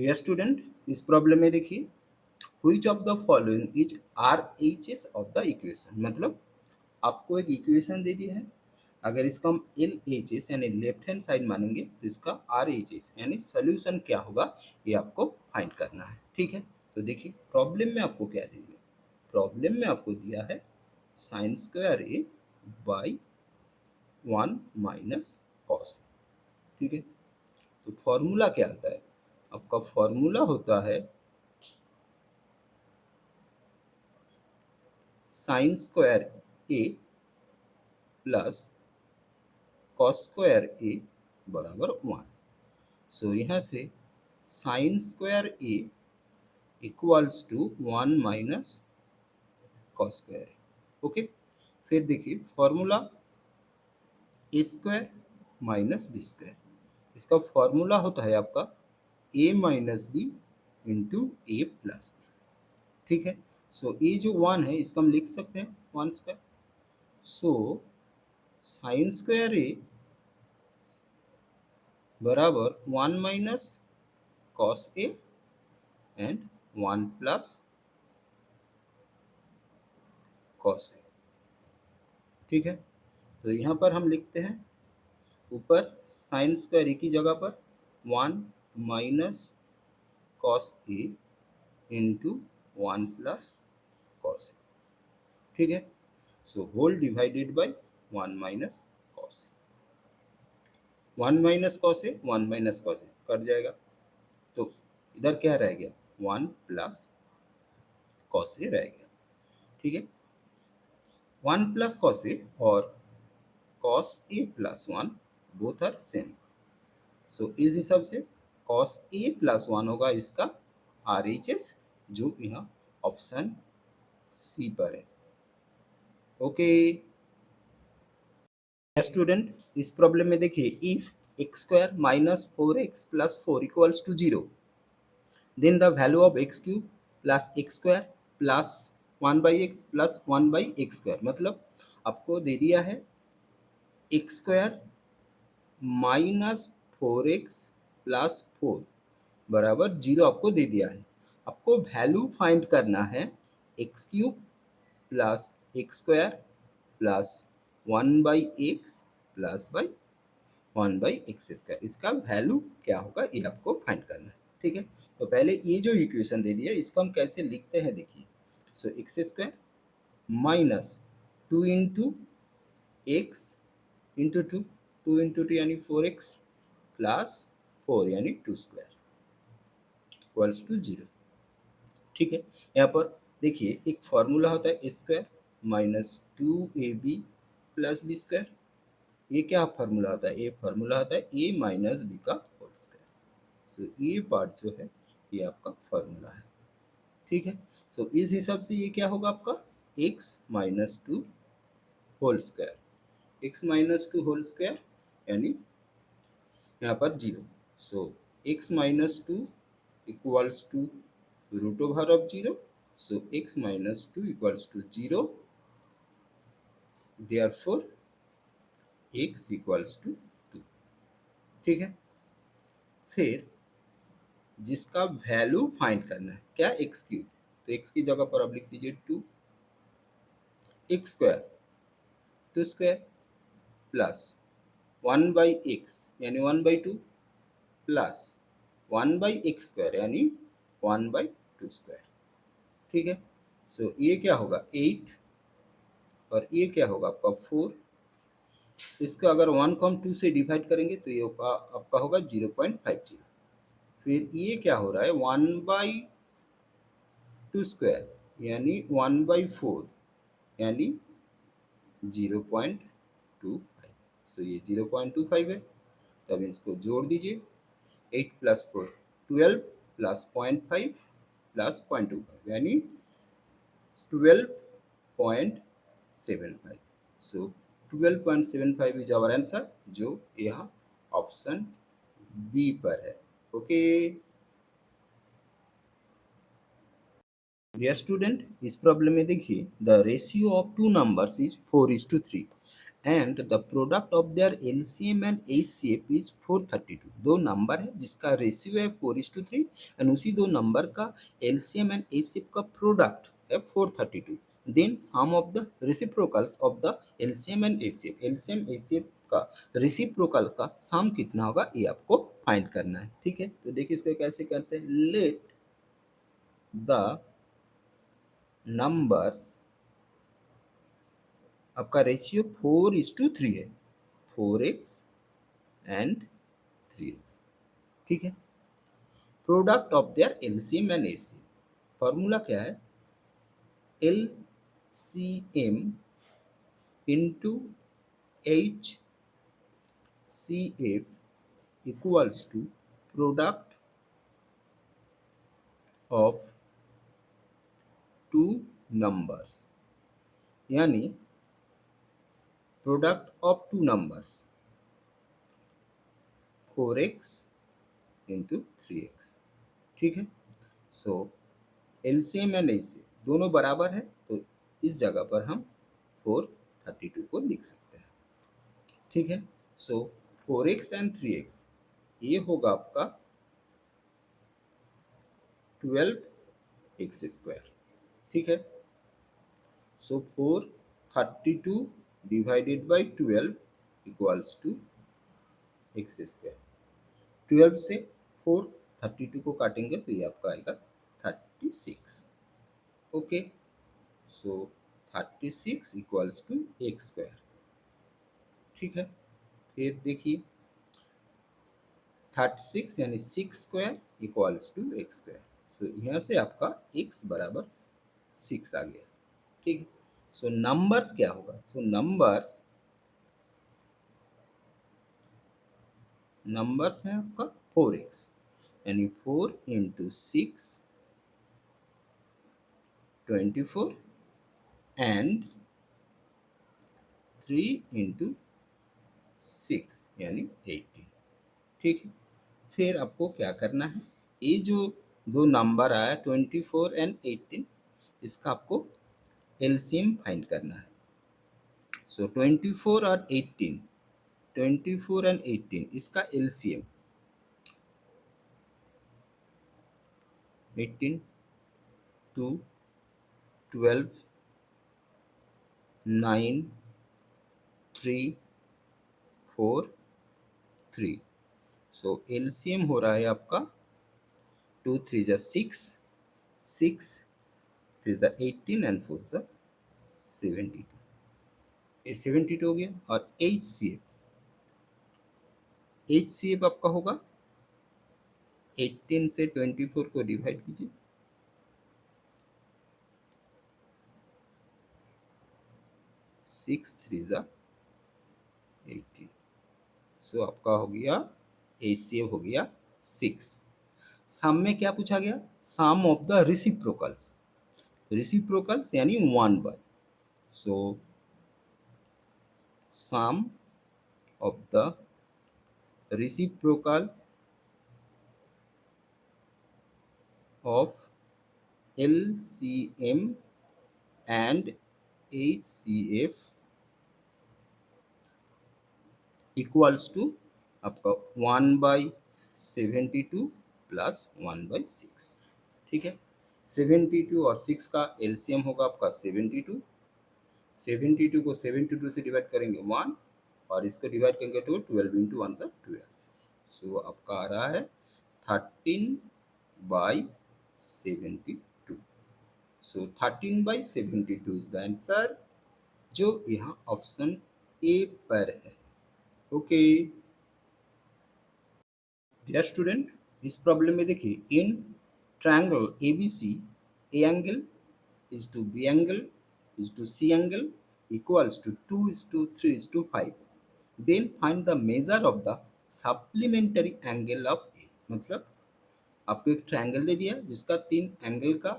Dear student, इस problem में देखिए, which of the following is RHS of the equation. मतलब आपको एक इक्वेशन दे दिया है, अगर इसका हम एल एच एस यानी लेफ्ट हैंड साइड मानेंगे तो इसका आर एच एस यानी सोल्यूशन क्या होगा ये आपको फाइंड करना है। ठीक है, तो देखिए प्रॉब्लम में आपको क्या दे दिया। प्रॉब्लम में आपको दिया है sine square A by 1 - cos. ठीक है, तो फॉर्मूला क्या आता है? आपका फॉर्मूला होता है sine square A plus cos square A बराबर 1। सो यहाँ से sine square A equals to 1 - cos square A. Okay, फिर देखिए formula A square minus B square. इसका फॉर्मूला होता है आपका A minus B into A plus B. ठीक है, सो ये जो 1 है इसका हम लिख सकते हैं 1 square. So sine square A बराबर 1 - cos A and 1 + cos A. ठीक है, तो यहाँ पर हम लिखते हैं ऊपर साइन स्क्वायर ए की जगह पर 1 - cos A into 1 + cos A. ठीक है, so whole divided by 1 - cos A. 1 - cos A 1 - cos A cut जाएगा, तो इधर क्या रह गया 1 + कॉस ए रह गया। ठीक है, 1 + कॉस ए और cos A plus 1 both are same. So इस हिसाब से कॉस ए प्लस 1 होगा इसका आर एच एस, जो यहाँ ऑप्शन सी पर है। ओके स्टूडेंट, इस प्रॉब्लम में देखिए if X square minus 4x plus 4 equals to 0, then the value of X cube plus X square plus 1/x plus 1/x square. मतलब आपको दे दिया है x square minus 4x plus 4 बराबर 0 आपको दे दिया है। आपको वैल्यू फाइंड करना है x cube plus X square plus 1/x plus by 1/x square. इसका वैल्यू क्या होगा ये आपको फाइंड करना है। ठीक है, तो पहले ये जो इक्वेशन दे दिया इसको हम कैसे लिखते हैं देखिए। So x square minus 2 into x into 2, 2 into 2 यानी 4x प्लस 4 यानी 2 स्क्वायर इक्वल्स टू 0। ठीक है, यहाँ पर देखिए एक फॉर्मूला होता है a square minus 2ab plus b square. ये क्या फार्मूला होता है? ये फार्मूला होता है ए माइनस बी का होल स्क्वायर। सो ये पार्ट जो है ये आपका फार्मूला है। ठीक है, सो इस हिसाब से ये क्या होगा आपका x - 2 whole square, x - 2 whole square यानी यहाँ पर 0। So x - 2 equals to root over of 0। So x - 2 equals to 0, therefore x equals to 2। ठीक है, फिर जिसका वैल्यू फाइंड करना है क्या एक्स क्यूब, तो एक्स की जगह पर आप लिख दीजिए 2 x square 2 square plus 1/x यानी 1/2 प्लस 1/x स्क्वायर यानी 1/2 स्क्वायर। ठीक है, सो ये क्या होगा 8 और ये क्या होगा आपका 4। इसका अगर 1 को हम 2 से डिवाइड करेंगे तो ये आपका होगा 0.50। फिर ये क्या हो रहा है 1/2 स्क्वायर यानी 1/4 यानी 0.25। सो ये 0.25 है, तब इसको जोड़ दीजिए 8 + 4 12 प्लस 0.5 प्लस 0.25 यानी 12.75। सो 12.75 इज आवर आंसर, जो यहाँ ऑप्शन बी पर है। ओके डियर स्टूडेंट, इस प्रॉब्लम में देखिए the ratio of two numbers is 4:3 and the product of their LCM and HCF is 432। दो नंबर है जिसका रेशियो है 4:3 एंड उसी दो नंबर का एलसीएम एंड एचसीएफ का प्रोडक्ट है 432। Then sum of the reciprocals of the LCM and HCF, LCM HCF का रेसिप्रोकल का सम कितना होगा ये आपको फाइंड करना है। ठीक है, तो देखिए इसको कैसे करते हैं। लेट द नंबर्स, आपका रेशियो 4:3 है, 4x एंड 3x। ठीक है, product of their LCM and HCF, formula क्या है, LCM into HCF equals to product of two numbers, यानी product of two numbers 4x into 3x। ठीक है, सो एलसीएम एंड एचसीएफ दोनों बराबर है, तो इस जगह पर हम 432 को लिख सकते हैं। ठीक है, सो 4x एंड 3x ये होगा आपका 12x²। ठीक है, so 432 divided by 12 equals to x²। 12 से 432 को काटेंगे तो ये आपका आएगा 36। Okay, so 36 equals to x²। ठीक है, फिर देखिए 36 यानी 6² इक्वल्स टू x²। सो यहाँ से आपका x बराबर 6 आ गया। ठीक है, सो नंबर्स क्या होगा, सो नंबर्स है आपका 4x, यानी 4 इंटू 6 24 एंड 3 इंटू 6 यानी 18। ठीक है, फिर आपको क्या करना है, ये जो दो नंबर आया 24 एंड 18, इसका आपको एलसीएम फाइंड करना है। सो 24 और 18, 24 एंड 18 इसका एलसीएम 18 2 12 9 3 4 3। सो एलसीएम हो रहा है आपका 2 3 जा 6, 6 3 जा 18 एंड 4 जा 72। ये 72 हो गया। और एचसीएफ आपका होगा 18 से 24 को डिवाइड कीजिए, 6 3 जा 18। सो आपका हो गया एचसीएफ हो गया 6। सम में क्या पूछा गया, sum of the reciprocals, reciprocals यानी 1/। So sum of the reciprocal of LCM and HCF equals to आपका 1/72 प्लस 1/6। ठीक है, 72 और 6 का एलसीएम होगा आपका 72, 72 को 72 से डिवाइड करेंगे 1 और इसको डिवाइड करेंगे 2, 12 इंटू 1 सा 12। सो आपका आ रहा है 13/72। सो 13/72 इज द आंसर, जो यहाँ ऑप्शन ए पर है। ओके डियर स्टूडेंट, इस प्रॉब्लम में देखिए, in triangle ABC A angle is to B angle is to C angle equals to 2:3:5। Then find the measure of the supplementary angle of A. मतलब आपको एक triangle दे दिया जिसका 3 एंगल का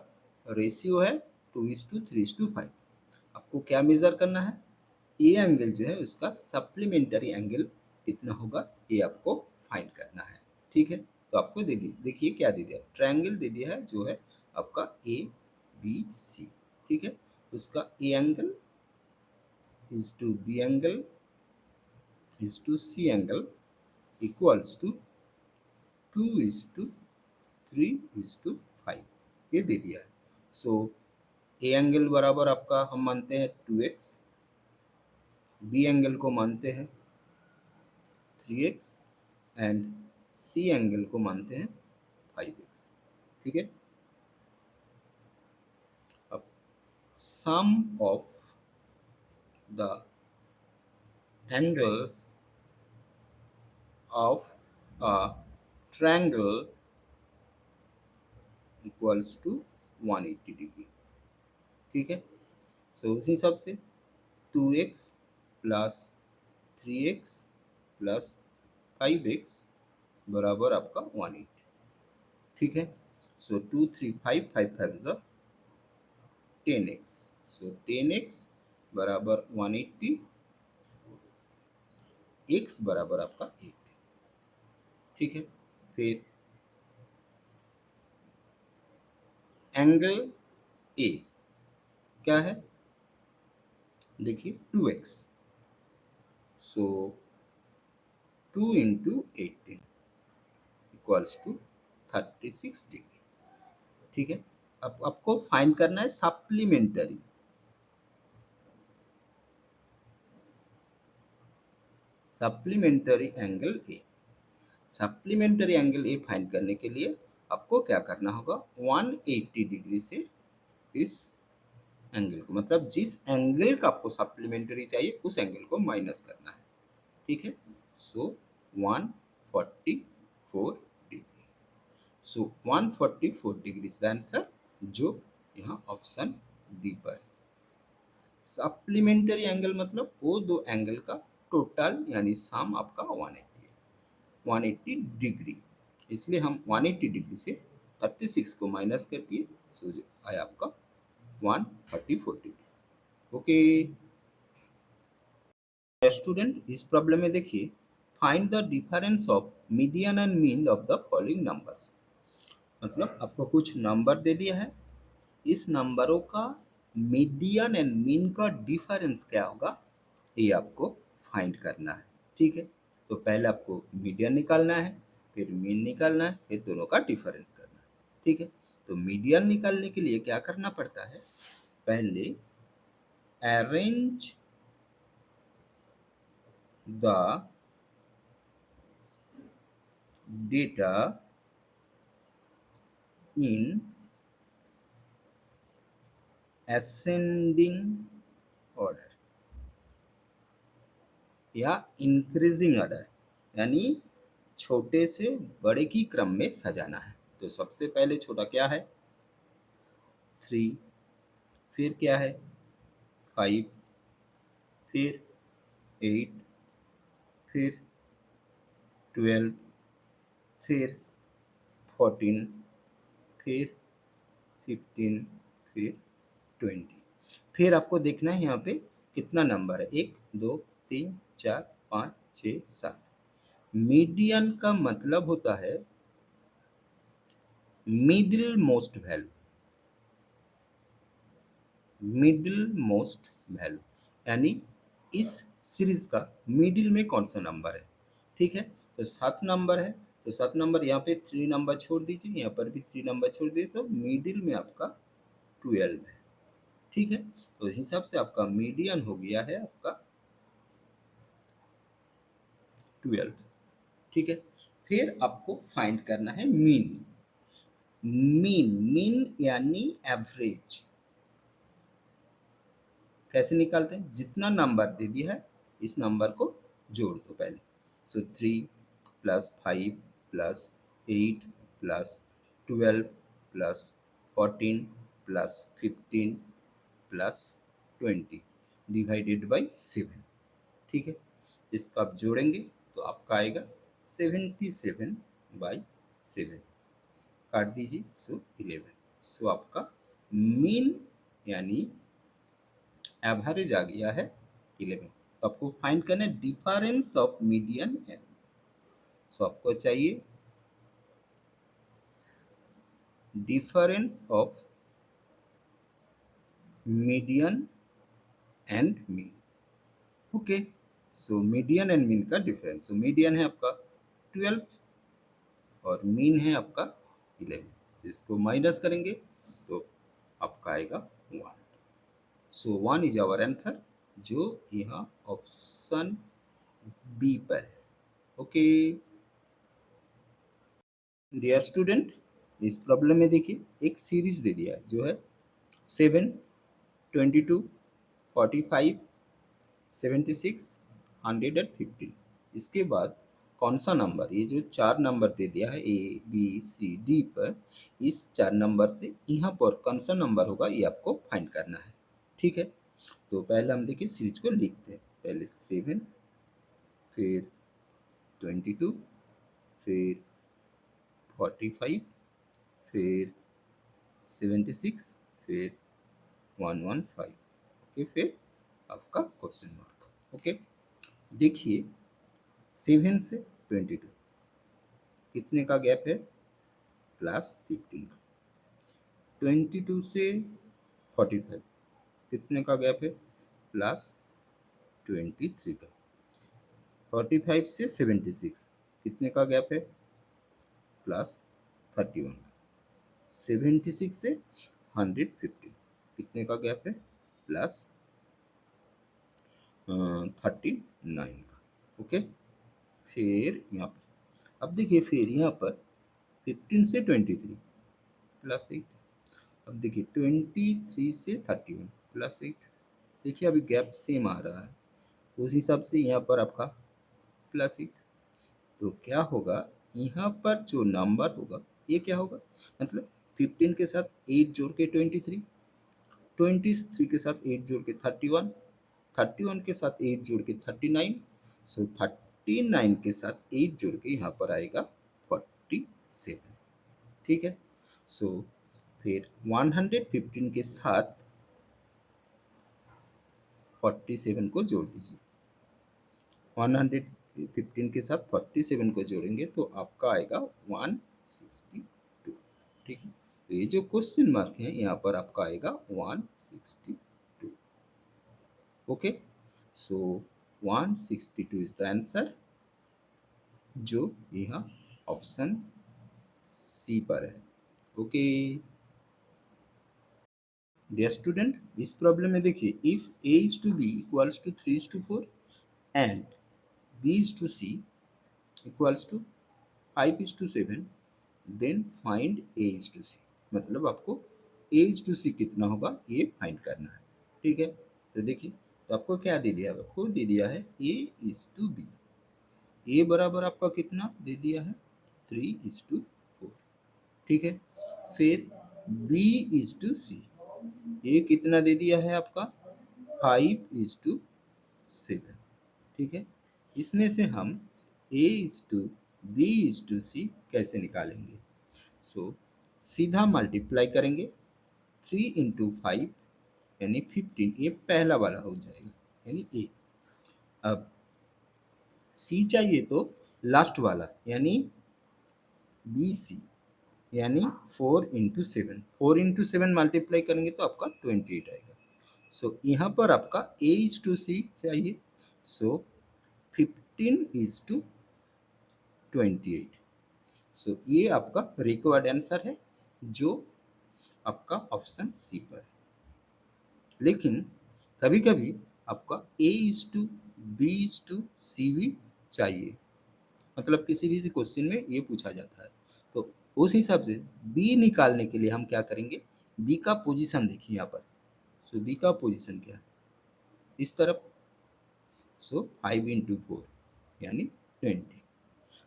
ratio है 2:3:5। आपको क्या मेजर करना है, ए एंगल जो है उसका सप्लीमेंटरी एंगल कितना होगा ये आपको फाइंड करना है। ठीक है, तो आपको दे दी, देखिए क्या दे दिया, ट्रायंगल दे दिया है जो है आपका ए बी सी। ठीक है, उसका A angle is to B angle is to C angle equals to 2:3:5 ये दे दिया है। सो ए एंगल बराबर आपका हम मानते हैं 2x, बी एंगल को मानते हैं 3x एंड सी एंगल को मानते हैं 5x। ठीक है, अब sum of the angles of a triangle equals to 180 degree. ठीक है, सो उसी हिसाब से 2x plus 3x plus 5x बराबर आपका 180। ठीक है, सो 2 3 5 5 5 इज 10x, सो 10x बराबर 180, x बराबर आपका 8। ठीक है, फिर एंगल ए क्या है, देखिए 2x, so 2 into 18 equals to 36 degree. ठीक है, अब आपको फाइंड करना है supplementary angle A. Supplementary angle A find करने के लिए आपको क्या करना होगा, 180 डिग्री से इस एंगल को, मतलब जिस एंगल का आपको सप्लीमेंटरी चाहिए उस एंगल को माइनस करना है। ठीक है, सो 144 degree, so 144 degree is the answer, जो यहाँ ऑप्शन डी पर है। सप्लीमेंटरी एंगल मतलब वो दो एंगल का टोटल यानी सम आपका 180 है, 180 डिग्री, इसलिए हम 180 डिग्री से 36 को माइनस कर दिए, सो आया आपका 144 डिग्री। ओके स्टूडेंट, इस प्रॉब्लम में देखिए, find the difference of median and mean of the following numbers. मतलब आपको कुछ नंबर दे दिया है, इस नंबरों का मीडियन एंड मीन का डिफरेंस क्या होगा ये आपको फाइंड करना है। ठीक है, तो पहले आपको मीडियन निकालना है, फिर मीन निकालना है, फिर दोनों का डिफरेंस करना है। ठीक है, तो मीडियन निकालने के लिए क्या करना पड़ता है, पहले arrange the data in ascending order या इंक्रीजिंग ऑर्डर, यानी छोटे से बड़े की क्रम में सजाना है। तो सबसे पहले छोटा क्या है 3, फिर क्या है 5, फिर 8, फिर 12, फिर 14, फिर 15, फिर 20। फिर आपको देखना है यहाँ पे कितना नंबर है, 1 2 3 4 5 6 7। मीडियन का मतलब होता है middle most value, middle most value यानी इस सीरीज का मिडिल में कौन सा नंबर है। ठीक है, तो 7 नंबर है, तो 7 नंबर यहाँ पे 3 नंबर छोड़ दीजिए, यहाँ पर भी 3 नंबर छोड़ दीजिए, तो मिडिल में आपका 12 है। ठीक है, तो इस हिसाब से आपका मीडियन हो गया है आपका 12। ठीक है, फिर आपको फाइंड करना है मीन। मीन यानी एवरेज। कैसे निकालते हैं, जितना नंबर दे दिया है इस नंबर को जोड़ दो पहले, सो 3 plus 5 plus 8 plus 12 plus 14 plus 15 plus 20 divided by 7। ठीक है, इसको आप जोड़ेंगे तो आपका आएगा 77/7, काट दीजिए, सो 11। सो आपका मीन यानी एवरेज आ गया है 11। तो आपको फाइंड करना है डिफरेंस ऑफ मीडियन एंड, सो आपको चाहिए difference of median and mean. Okay, so median and mean का डिफरेंस, सो मीडियन है आपका 12 और मीन है आपका 11, so इसको माइनस करेंगे तो आपका आएगा 1, सो 1 इज आवर आंसर, जो यहाँ ऑप्शन बी पर है। ओके डियर स्टूडेंट, इस प्रॉब्लम में देखिए एक सीरीज दे दिया है जो है 7, 22, 45, 76, 115। इसके बाद कौन सा नंबर, ये जो चार नंबर दे दिया है ABCD पर, इस चार नंबर से यहाँ पर कौन सा नंबर होगा ये आपको फाइंड करना है। ठीक है, तो पहले हम देखिए सीरीज को लिखते हैं। पहले 7, फिर 22, फिर 45, फिर 76, फिर 115। ओके, फिर आपका क्वेश्चन मार्क। ओके, देखिए 7 से 22 कितने का गैप है, +15 का। 22 से 45 कितने का गैप है, +23 का। 45 से 76 कितने का गैप है, +31 का। 76 से 115 कितने का गैप है, +39 का। ओके, फिर यहाँ पर अब देखिए, फिर यहाँ पर 15 से 23 +8। अब देखिए 23 से 31 +8। देखिए अभी गैप सेम आ रहा है, उस हिसाब से यहाँ पर आपका +8। तो क्या होगा, यहाँ पर जो नंबर होगा ये क्या होगा, मतलब 15 के साथ 8 जोड़ के 23, 23 के साथ 8 जोड़ के 31, 31 के साथ 8 जोड़ के 39, सो 39 के साथ 8 जोड़ के यहाँ पर आएगा 47। ठीक है, सो फिर 115 के साथ 47 को जोड़ दीजिए। 115 के साथ 47 को जोड़ेंगे तो आपका आएगा 162। ठीक है, तो ये जो क्वेश्चन मार्क है यहाँ पर आपका आएगा 162। Okay, so 162 is the answer, जो यहाँ ऑप्शन सी पर है। ओके डियर स्टूडेंट, इस प्रॉब्लम में देखिए if a is to b equals to 3 is to 4 and b is to c equals to 5 is to 7, then find a is to c। मतलब आपको a is to c कितना होगा ये find करना है। ठीक है, तो देखिए, तो आपको क्या दे दिया है, आपको दे दिया है a is to b। a बराबर आपका कितना दे दिया है, 3 is to 4। ठीक है, फिर b is to c, ये कितना दे दिया है आपका, 5 is to 7। ठीक है, इसमें से हम a is to b is to c कैसे निकालेंगे, सो सीधा मल्टीप्लाई करेंगे, 3 इंटू 5 यानी 15, ये पहला वाला हो जाएगा यानी ए। अब सी चाहिए तो लास्ट वाला यानी बी सी, यानी 4 इंटू 7, 4 इंटू 7 मल्टीप्लाई करेंगे तो आपका 28 आएगा। सो यहाँ पर आपका ए इज टू सी चाहिए, सो 15 इज टू 28। सो ये आपका रिक्वायर्ड आंसर है, जो आपका ऑप्शन सी पर है। लेकिन कभी कभी आपका A is to B is to C भी चाहिए, मतलब किसी भी क्वेश्चन में ये पूछा जाता है, तो उस हिसाब से बी निकालने के लिए हम क्या करेंगे, बी का पोजीशन देखिए यहाँ पर। सो बी का पोजीशन क्या है, इस तरफ, सो 5 इंटू 4 यानी 20।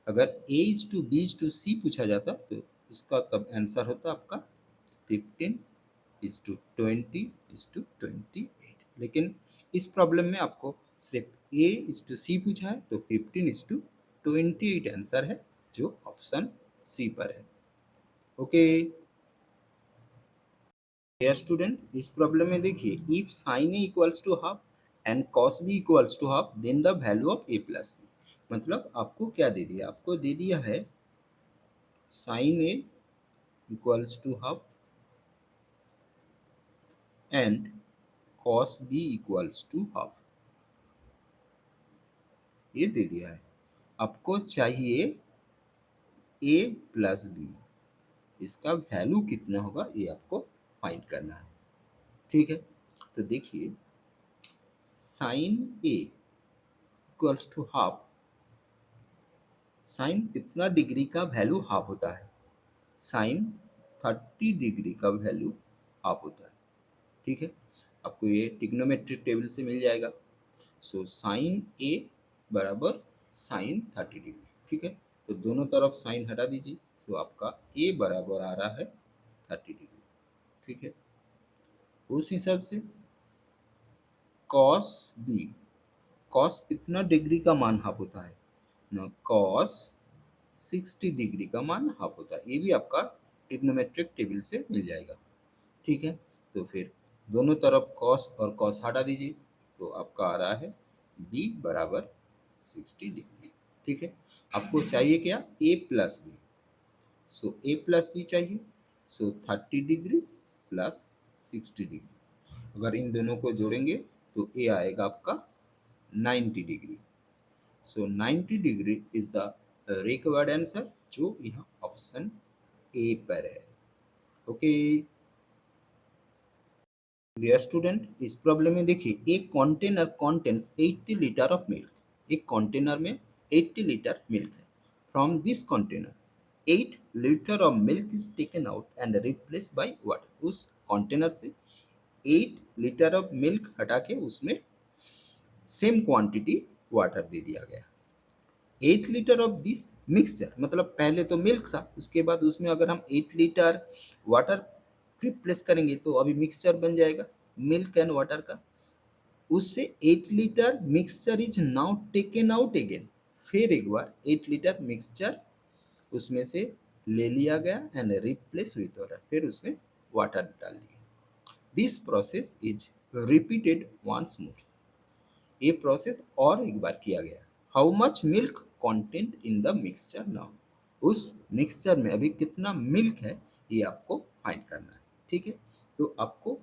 अगर A is to B is to C पूछा जाता तो इसका तब आंसर होता आपका 15 इज टू 20 इज टू 28। लेकिन इस प्रॉब्लम में आपको सिर्फ ए इज टू सी पूछा है, तो 15 इज टू 28 आंसर है, जो ऑप्शन सी पर है। ओके स्टूडेंट, इस प्रॉब्लम में देखिए if sine A equals to half and cos B equals to half, then the value of A plus B. मतलब आपको क्या दे दिया, आपको दे दिया है sine A equals to half and cos b equals to half। ये दे दिया है। आपको चाहिए ए प्लस बी, इसका वैल्यू कितना होगा ये आपको फाइंड करना है। ठीक है, तो देखिए sine A equals to half, sine कितना डिग्री का वैल्यू हाफ होता है, साइन 30 डिग्री का वैल्यू हाफ होता है। ठीक है, आपको ये ट्रिग्नोमेट्रिक टेबल से मिल जाएगा। सो साइन ए बराबर साइन 30 डिग्री। ठीक है, तो दोनों तरफ साइन हटा दीजिए। सो आपका ए बराबर आ रहा है 30 डिग्री। ठीक है, उस हिसाब से कॉस बी, कॉस कितना डिग्री का मान हाफ होता है ना, कॉस 60 डिग्री का मान हाफ होता है। ये भी आपका ट्रिग्नोमेट्रिक टेबल से मिल जाएगा। ठीक है, तो फिर दोनों तरफ कॉस और कॉस हटा दीजिए, तो आपका आ रहा है बी बराबर 60 डिग्री। ठीक है, आपको चाहिए क्या, ए प्लस बी। सो ए प्लस बी चाहिए, सो 30 डिग्री प्लस 60 डिग्री, अगर इन दोनों को जोड़ेंगे तो ए आएगा आपका 90 degree. So 90 degree is the required answer, जो यहाँ ऑप्शन ए पर है। ओके डियर स्टूडेंट, इस प्रॉब्लम में देखिए एक container contains 80 litre of milk. एक कंटेनर में 80 लीटर मिल्क है। From this container 8 litre of milk is taken out and replace by water. उस कंटेनर से 8 लीटर ऑफ मिल्क हटा के उसमें सेम क्वांटिटी वाटर दे दिया गया। 8 लीटर ऑफ दिस मिक्सचर, मतलब पहले तो मिल्क था, उसके बाद उसमें अगर हम 8 लीटर वाटर रिप्लेस करेंगे तो अभी मिक्सचर बन जाएगा मिल्क एंड वाटर का। उससे 8 litre mixture is now taken out again. फिर एक बार 8 लीटर मिक्सचर उसमें से ले लिया गया एंड रिप्लेस विथ वाटर, फिर उसमें वाटर डाल दिया। This process is repeated once more. ये प्रोसेस और एक बार किया गया। How much milk content in the mixture now, उस मिक्सचर में अभी कितना मिल्क है ये आपको फाइंड करना है। ठीक है, तो आपको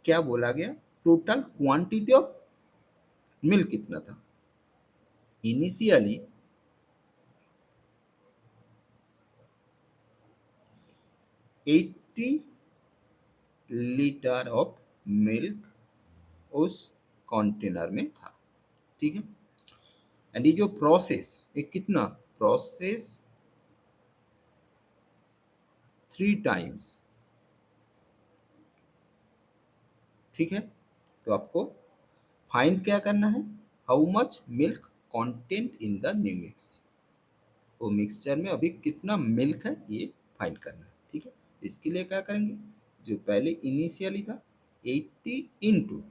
क्या बोला गया, टोटल क्वांटिटी ऑफ मिल्क कितना था। इनिशियली 80 लीटर ऑफ मिल्क उस कंटेनर में था। ठीक है, एंड ये जो प्रोसेस, ये कितना प्रोसेस 3 टाइम्स। ठीक है, तो आपको फाइंड क्या करना है, how much milk content in the new mix, वो मिक्सचर में अभी कितना मिल्क है ये फाइंड करना है। ठीक है, इसके लिए क्या करेंगे, जो पहले इनिशियली था 80 इंटू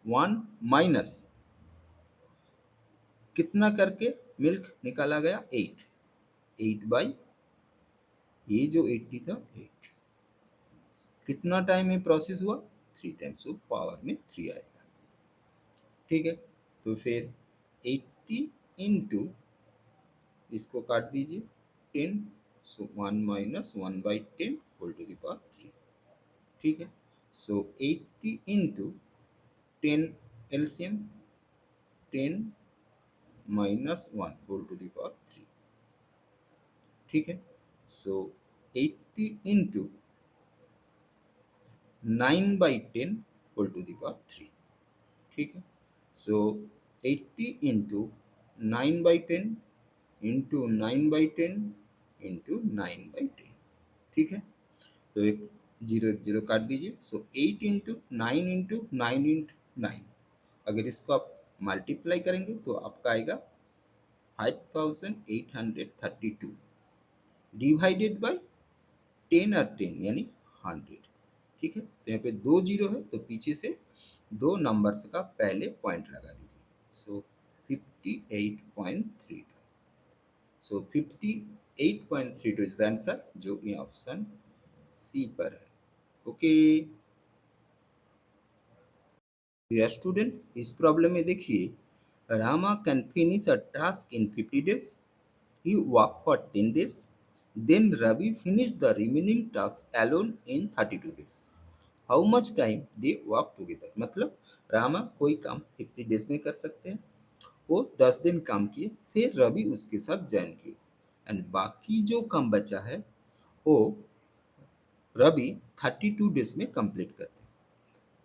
1 माइनस कितना करके मिल्क निकाला गया 8, 8 बाई ये जो 80 था 8, कितना टाइम में प्रोसेस हुआ 3 टाइम्स, तो पावर में 3 आएगा। ठीक है, तो फिर 80 इंटू इसको काट दीजिए 10, so 1 minus 1/10 whole to the power 3। ठीक है, so 80 into 10 LCM 10 minus 1 whole to the power 3। ठीक है, so 80 into 9/10 whole to the power 3। ठीक है, सो 80 इंटू 9/10 इंटू 9/10 इंटू 9/10। ठीक है, तो एक जीरो एक जीरो काट दीजिए। सो 8 इंटू 9 इंटू 9 इंटू 9, अगर इसको आप मल्टीप्लाई करेंगे तो आपका आएगा 5832 डिवाइडेड बाय 10 और 10 यानी 100। ठीक है, तो यहाँ पे 2 जीरो है तो पीछे से 2 नंबर्स का पहले पॉइंट लगा दीजिए। So 58.32, so 58.32 is the answer, जो ये ऑप्शन सी पर है। ओके डियर स्टूडेंट, इस प्रॉब्लम में देखिए Rama can finish a task in 50 days, he work for 10 days, then Ravi finish the remaining task alone in 32 days। How much time they work together, मतलब रामा कोई काम 50 डेज में कर सकते हैं, वो 10 दिन काम किए, फिर रवि उसके साथ ज्वाइन किए, एंड बाकी जो काम बचा है वो रवि 32 डेज में कंप्लीट करते हैं।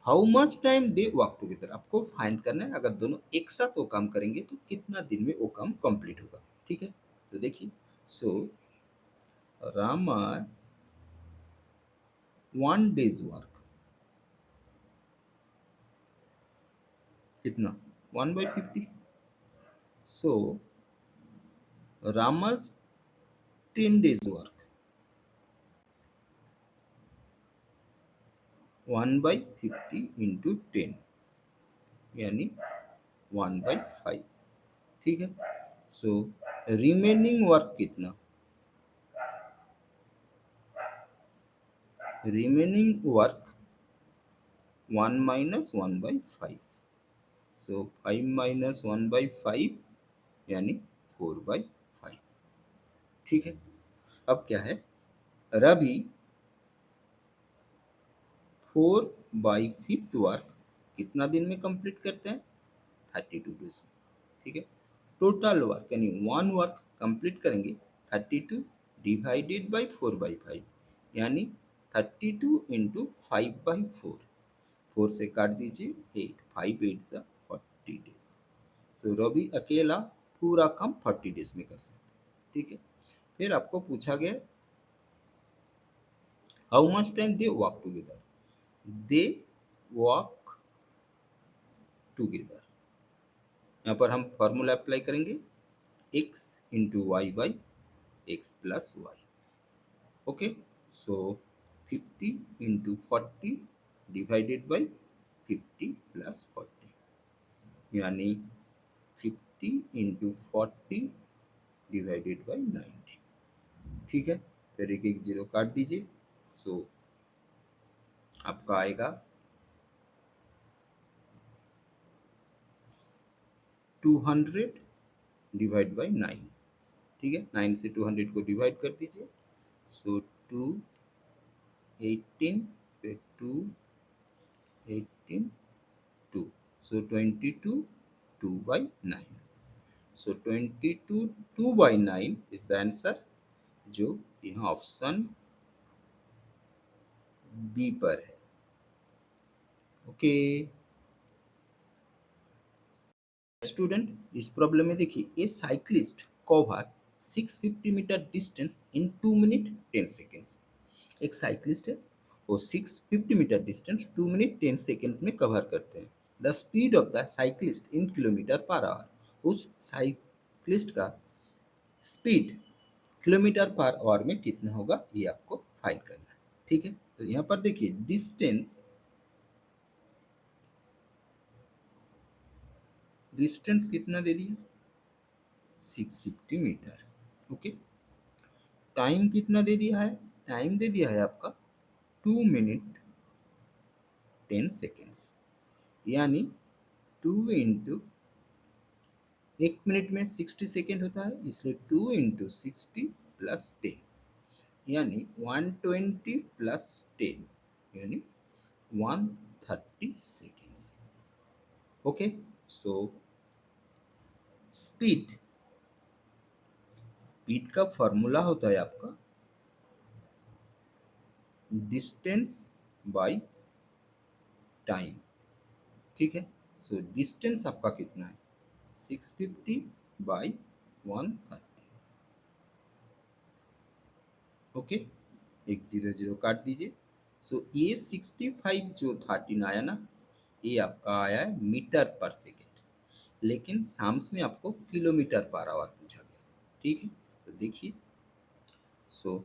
How much time they work together, आपको फाइंड करना है, अगर दोनों एक साथ वो काम करेंगे तो कितना दिन में वो काम कंप्लीट होगा। ठीक है, तो देखिए, सो रामा 1 डेज वर्क कितना, 1/50, सो रामा's 10 days work 1/50 इंटू 10 यानी 1/5। ठीक है, सो रिमेनिंग वर्क कितना, रिमेनिंग वर्क 1 - 1/5, सो 5 - 1/5 यानी 4/5। ठीक है, अब क्या है, रवि 4/5 वर्क कितना दिन में कंप्लीट करते हैं, 32 डेज में। ठीक है, टोटल वर्क यानी वन वर्क कंप्लीट करेंगे 32 डिवाइडेड बाई 4/5 यानी 32 इंटू 5/4, 4 से काट दीजिए 8, 5 8 सा 40 डेज। तो रवि अकेला पूरा काम 40 डेज में कर सकते हैं। ठीक है, फिर आपको पूछा गया how much time they work together, they work together, यहाँ पर हम फॉर्मूला अप्लाई करेंगे, x into Y by X plus Y. Okay, so 50 into 40 divided by 50 plus 40 यानी 50 इंटू 40 डिवाइडेड बाई 90। ठीक है, फिर एक एक जीरो काट दीजिए, सो आपका आएगा 200 डिवाइड बाई 9। ठीक है, 9 से 200 को डिवाइड कर दीजिए, सो 2 18 फिर 2 18 2, so 22 2 by 9, so 22 2 by 9 is the answer, जो यहाँ ऑप्शन बी पर है। ओके स्टूडेंट, इस प्रॉब्लम में देखिए, a cyclist cover 650 metre distance in 2 minute 10 seconds. एक साइक्लिस्ट है, वो 650 मीटर डिस्टेंस 2 मिनट 10 सेकेंड में कवर करते हैं। The speed of the cyclist in kilometre per hour, उस साइक्लिस्ट का स्पीड किलोमीटर पर आवर में कितना होगा, ये आपको फाइंड करना है। ठीक है, तो यहाँ पर देखिए डिस्टेंस, डिस्टेंस कितना दे दिया, 650 मीटर। ओके, टाइम कितना दे दिया है, टाइम दे दिया है आपका 2 मिनट 10 सेकेंड्स, यानी 2 इंटू, 1 मिनट में 60 सेकेंड होता है, इसलिए 2 इंटू 60 प्लस 10 यानी 120 प्लस 10 यानी 130 seconds. Okay, so speed, speed का फॉर्मूला होता है आपका डिस्टेंस बाय टाइम। ठीक है, सो डिस्टेंस आपका कितना है, 650 बाई 130। ओके, एक जीरो जीरो काट दीजिए, सो ये 65 जो 13 आया ना, ये आपका आया है मीटर पर सेकेंड, लेकिन साम्स में आपको किलोमीटर पर आवर पूछा गया। ठीक है, तो देखिए, सो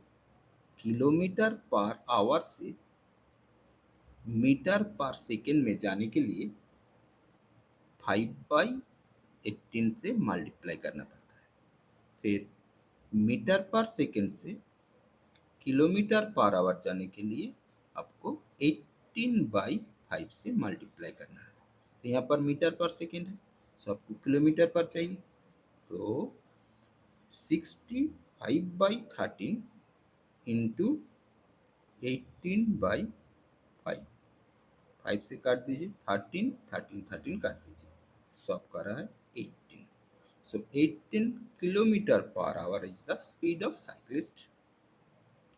किलोमीटर पर आवर से मीटर पर सेकेंड में जाने के लिए 5/18 से मल्टीप्लाई करना पड़ता है, फिर मीटर पर सेकेंड से किलोमीटर पर आवर जाने के लिए आपको 18/5 से मल्टीप्लाई करना है। तो यहाँ पर मीटर पर सेकेंड है, सो आपको किलोमीटर पर चाहिए, तो 65/13 इंटू 18/5 5 से काट दीजिए, 13, 13, 13 काट दीजिए, सो आपका रहा है 18. So 18 kilometer per hour is the speed of cyclist.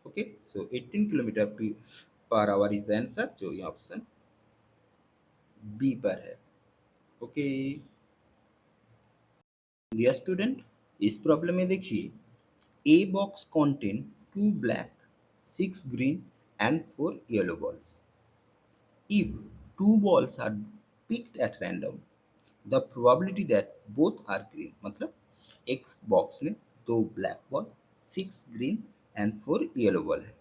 Okay, so 18 kilometer per hour is the answer, जो ये ऑप्शन बी पर है. ओके डियर स्टूडेंट, इस प्रॉब्लम में देखिए, A box contain 2 black, 6 green and 4 yellow balls. If 2 balls are picked at random, the probability that both are green, मतलब एक box में 2 black ball, 6 green and 4 yellow ball है.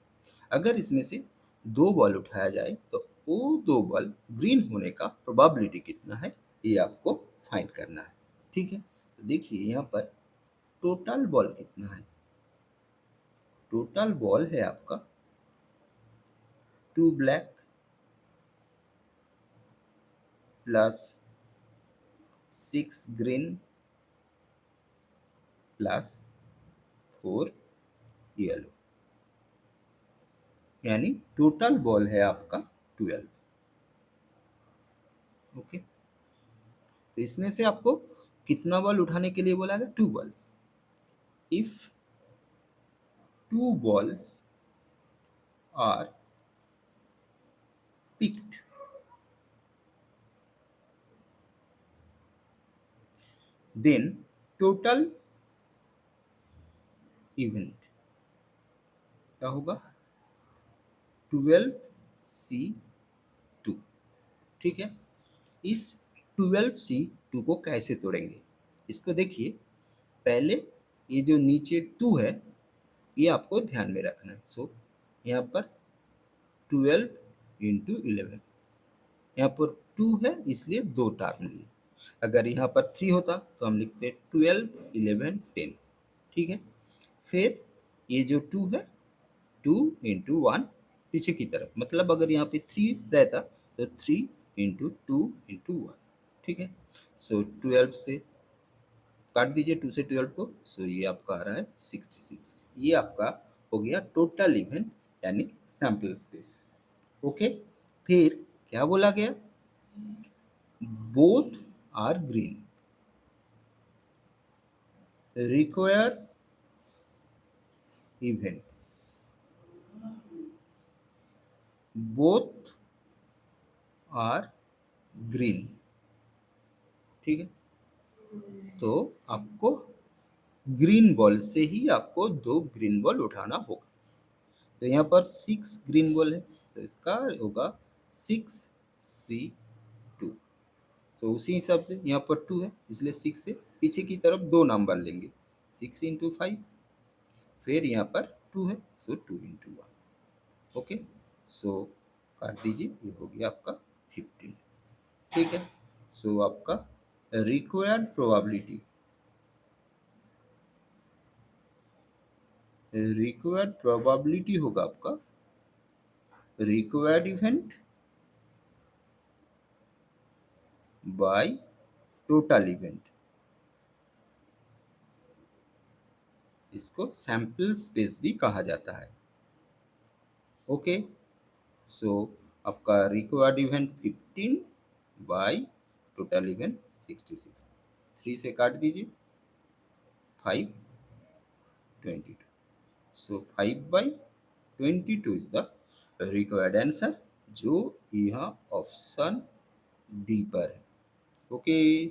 अगर इसमें से 2 बॉल उठाया जाए तो वो 2 बॉल ग्रीन होने का प्रोबेबिलिटी कितना है, ये आपको फाइंड करना है. ठीक है, तो देखिए यहाँ पर टोटल बॉल कितना है. टोटल बॉल है आपका 2 black plus 6 green plus 4 yellow, यानी टोटल बॉल है आपका 12. ओके, तो इसमें से आपको कितना बॉल उठाने के लिए बोला गया, 2 balls. If 2 balls are picked, then total event क्या होगा, 12C2. ठीक है, इस 12C2 को कैसे तोड़ेंगे, इसको देखिए. पहले ये जो नीचे 2 है, ये आपको ध्यान में रखना है. सो यहाँ पर 12 इंटू 11, यहाँ पर 2 है इसलिए 2 टर्म लिए. अगर यहाँ पर 3 होता तो हम लिखते 12, 11, 10. ठीक है, फिर ये जो 2 है, 2 इंटू 1 पीछे की तरफ, मतलब अगर यहाँ पे 3 रहता तो 3 इंटू 2 इंटू 1. ठीक है, सो 12 से काट दीजिए 2 से 12 को, सो ये आपका आ रहा है 66. ये आपका हो गया टोटल इवेंट यानी सैंपल स्पेस. ओके, फिर क्या बोला गया, both are green, require events, both are green. ठीक है, तो आपको ग्रीन बॉल से ही आपको 2 ग्रीन बॉल उठाना होगा. तो यहाँ पर 6 ग्रीन बॉल है तो इसका होगा 6C2. तो उसी हिसाब से यहाँ पर 2 है इसलिए 6 से पीछे की तरफ 2 नंबर लेंगे, 6 इंटू 5, फिर यहाँ पर 2 है सो 2 इंटू 1. ओके, सो काट दीजिए, ये हो गया आपका 15. ठीक है, सो आपका रिक्वायर्ड प्रोबेबिलिटी होगा आपका required event by total event. इसको सैंपल स्पेस भी कहा जाता है. ओके, सो आपका required event 15 by total event 66. 3 से काट दीजिए, 5, 22. सो 5/22 इज द रिक्वायर्ड आंसर, जो यहाँ ऑप्शन डी पर है. ओके.